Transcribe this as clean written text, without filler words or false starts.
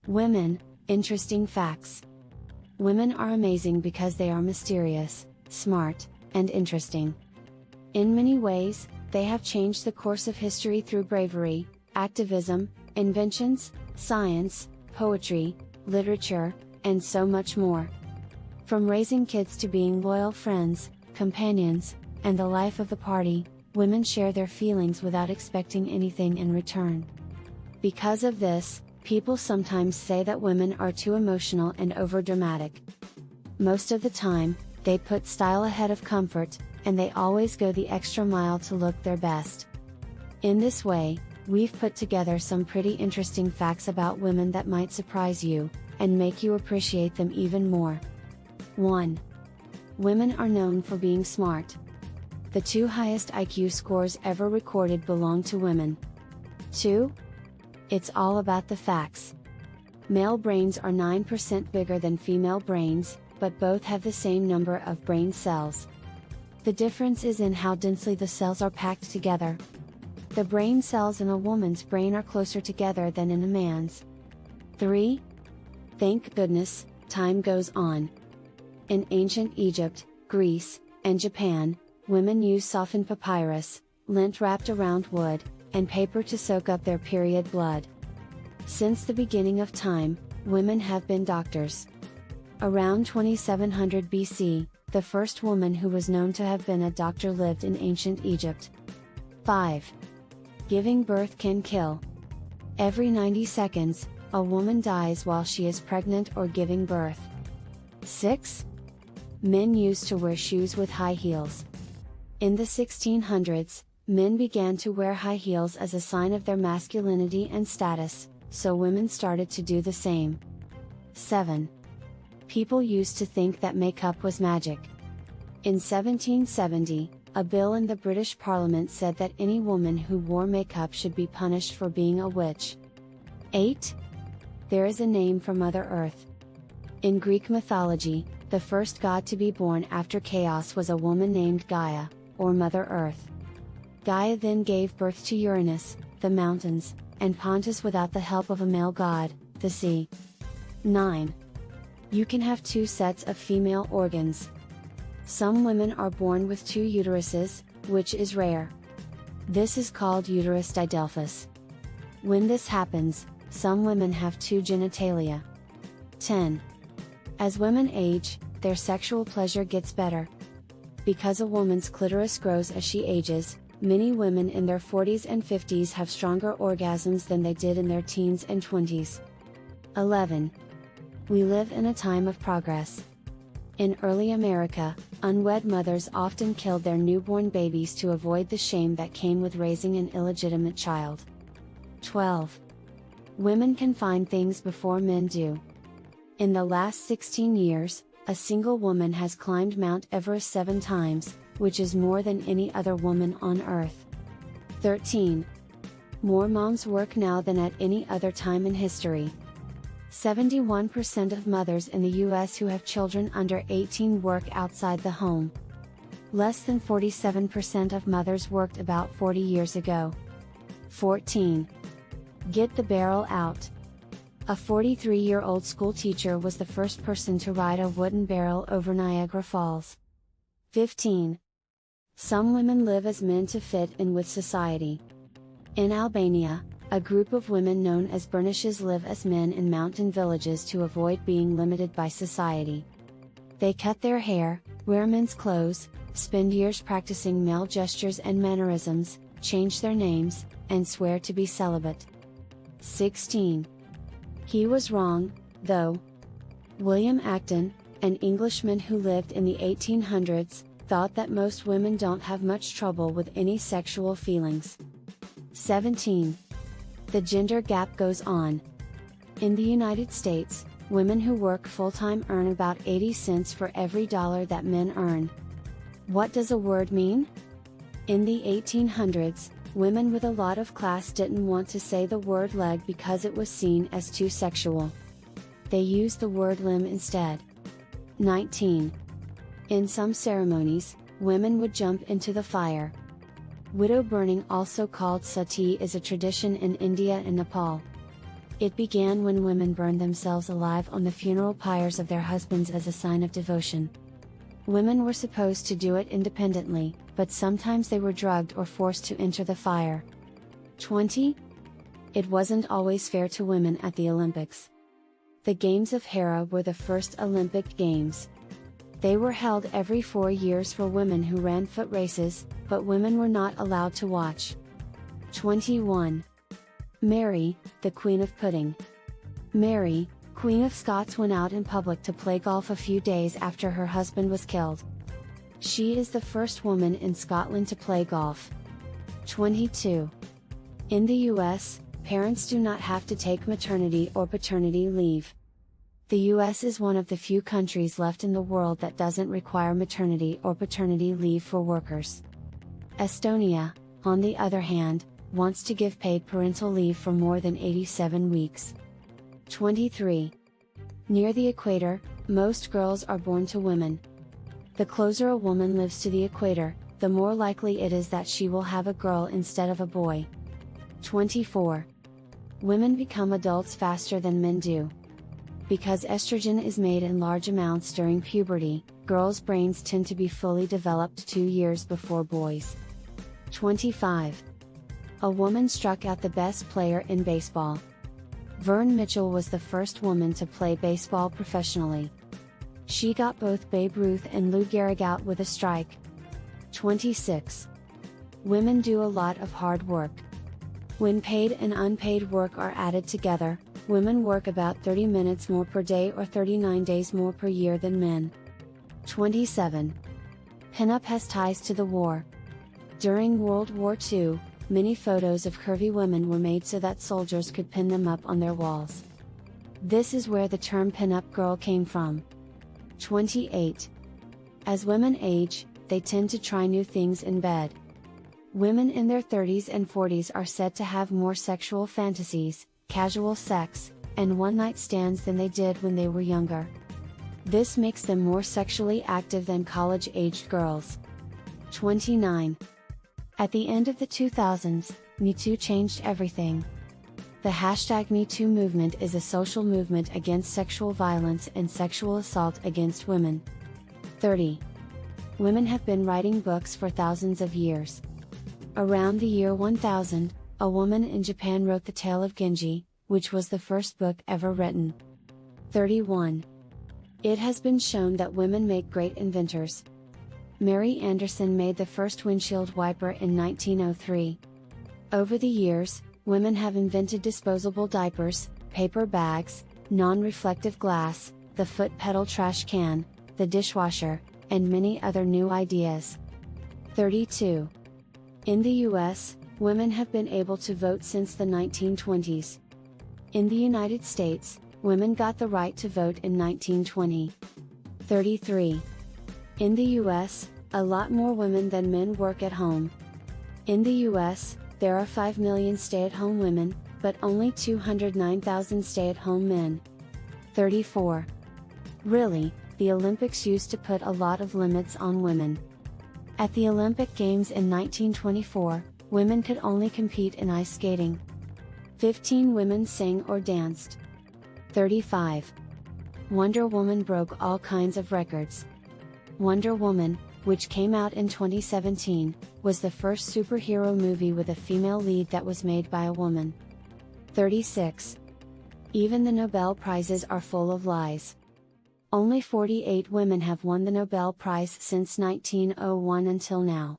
Women, interesting facts. Women are amazing because they are mysterious, smart, and interesting. In many ways, they have changed the course of history through bravery, activism, inventions, science, poetry, literature, and so much more. From raising kids to being loyal friends, companions, and the life of the party, women share their feelings without expecting anything in return. Because of this, people sometimes say that women are too emotional and overdramatic. Most of the time, they put style ahead of comfort, and they always go the extra mile to look their best. In this way, we've put together some pretty interesting facts about women that might surprise you, and make you appreciate them even more. 1. Women are known for being smart. The 2 highest IQ scores ever recorded belong to women. 2. It's all about the facts. Male brains are 9% bigger than female brains, but both have the same number of brain cells. The difference is in how densely the cells are packed together. The brain cells in a woman's brain are closer together than in a man's. 3. Thank goodness, time goes on. In ancient Egypt, Greece, and Japan, women used softened papyrus, lint wrapped around wood, and paper to soak up their period blood. Since the beginning of time, women have been doctors. Around 2700 BC, the first woman who was known to have been a doctor lived in ancient Egypt. 5. Giving birth can kill. Every 90 seconds, a woman dies while she is pregnant or giving birth. 6. Men used to wear shoes with high heels. In the 1600s, men began to wear high heels as a sign of their masculinity and status, so women started to do the same. 7. People used to think that makeup was magic. In 1770, a bill in the British Parliament said that any woman who wore makeup should be punished for being a witch. 8. There is a name for Mother Earth. In Greek mythology, the first god to be born after chaos was a woman named Gaia, or Mother Earth. Gaia then gave birth to Uranus, the mountains, and Pontus without the help of a male god, the sea. 9. You can have 2 sets of female organs. Some women are born with 2 uteruses, which is rare. This is called uterus didelphys. When this happens, some women have 2 genitalia. 10. As women age, their sexual pleasure gets better. Because a woman's clitoris grows as she ages, many women in their 40s and 50s have stronger orgasms than they did in their teens and 20s. 11. We live in a time of progress. In early America, unwed mothers often killed their newborn babies to avoid the shame that came with raising an illegitimate child. 12. Women can find things before men do. In the last 16 years, a single woman has climbed Mount Everest 7 times, which is more than any other woman on Earth. 13. More moms work now than at any other time in history. 71% of mothers in the US who have children under 18 work outside the home. Less than 47% of mothers worked about 40 years ago. 14. Get the barrel out. A 43-year-old school teacher was the first person to ride a wooden barrel over Niagara Falls. 15. Some women live as men to fit in with society. In Albania, a group of women known as Bernishes live as men in mountain villages to avoid being limited by society. They cut their hair, wear men's clothes, spend years practicing male gestures and mannerisms, change their names, and swear to be celibate. 16. He was wrong, though. William Acton, an Englishman who lived in the 1800s, thought that most women don't have much trouble with any sexual feelings. 17. The gender gap goes on. In the United States, women who work full-time earn about 80 cents for every dollar that men earn. What does a word mean? In the 1800s, women with a lot of class didn't want to say the word leg because it was seen as too sexual. They used the word limb instead. 19. In some ceremonies, women would jump into the fire. Widow burning, also called sati, is a tradition in India and Nepal. It began when women burned themselves alive on the funeral pyres of their husbands as a sign of devotion. Women were supposed to do it independently, but sometimes they were drugged or forced to enter the fire. 20. It wasn't always fair to women at the Olympics. The Games of Hera were the first Olympic Games. They were held every 4 years for women who ran foot races, but women were not allowed to watch. 21. Mary, the Queen of Pudding. Mary, Queen of Scots, went out in public to play golf a few days after her husband was killed. She is the first woman in Scotland to play golf. 22. In the US, parents do not have to take maternity or paternity leave. The US is one of the few countries left in the world that doesn't require maternity or paternity leave for workers. Estonia, on the other hand, wants to give paid parental leave for more than 87 weeks. 23. Near the equator, most girls are born to women. The closer a woman lives to the equator, the more likely it is that she will have a girl instead of a boy. 24. Women become adults faster than men do. Because estrogen is made in large amounts during puberty, girls' brains tend to be fully developed 2 years before boys. 25. A woman struck out the best player in baseball. Vern Mitchell was the first woman to play baseball professionally. She got both Babe Ruth and Lou Gehrig out with a strike. 26. Women do a lot of hard work. When paid and unpaid work are added together, women work about 30 minutes more per day or 39 days more per year than men. 27. Pinup has ties to the war. During World War II, many photos of curvy women were made so that soldiers could pin them up on their walls. This is where the term pinup girl came from. 28. As women age, they tend to try new things in bed. Women in their 30s and 40s are said to have more sexual fantasies, casual sex, and one-night stands than they did when they were younger. This makes them more sexually active than college-aged girls. 29. At the end of the 2000s, Me Too changed everything. The hashtag #MeToo movement is a social movement against sexual violence and sexual assault against women. 30. Women have been writing books for thousands of years. Around the year 1000, a woman in Japan wrote the tale of Genji, which was the first book ever written. 31. It has been shown that women make great inventors. Mary Anderson made the first windshield wiper in 1903. Over the years, women have invented disposable diapers, paper bags, non-reflective glass, the foot pedal trash can, the dishwasher, and many other new ideas. 32. In the US, women have been able to vote since the 1920s. In the United States, women got the right to vote in 1920. 33. In the US, a lot more women than men work at home. In the US, there are 5 million stay-at-home women, but only 209,000 stay-at-home men. 34. Really, the Olympics used to put a lot of limits on women. At the Olympic Games in 1924, women could only compete in ice skating. 15 women sang or danced. 35. Wonder Woman broke all kinds of records. Wonder Woman, which came out in 2017, was the first superhero movie with a female lead that was made by a woman. 36. Even the Nobel Prizes are full of lies. Only 48 women have won the Nobel Prize since 1901 until now.